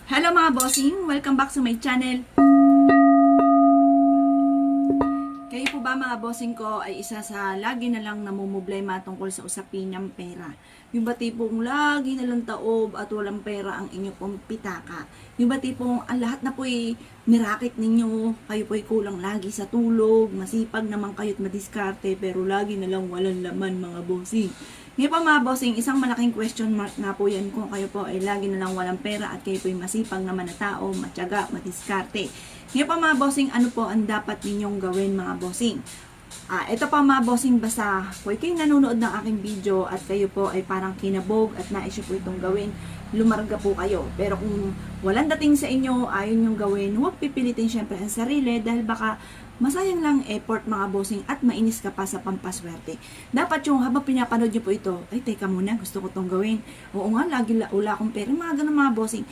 Hello mga bossing! Welcome back sa my channel. Kayo po ba mga bossing ko ay isa sa lagi na lang namumblema tungkol sa usapin ng pera? Yung ba tipong lagi na lang taob at walang pera ang inyo pong pitaka? Yung ba tipong ang lahat na po'y nirakit ninyo, kayo po'y kulang lagi sa tulog, masipag naman kayo't madiskarte pero lagi na lang walang laman mga bossing? Ngayon pa mga bossing, isang malaking question mark nga po yan kung kayo po ay lagi na lang walang pera at kayo po'y masipag naman na tao, matyaga, madiskarte. Ngayon pa mga bossing, ano po ang dapat ninyong gawin mga bossing? Ito pa mga bossing, basta kung kayo nanonood ng aking video at kayo po ay parang kinabog at nais po itong gawin, lumarga po kayo. Pero kung walang dating sa inyo, ayaw nyong gawin, huwag pipilitin syempre ang sarili dahil baka masayang lang effort mga bossing at mainis ka pa sa pampaswerte. Dapat yung habang pinapanood nyo po ito, ay teka muna, gusto ko tong gawin. Oo nga, lagi wala akong pera, mga ganun mga bossing.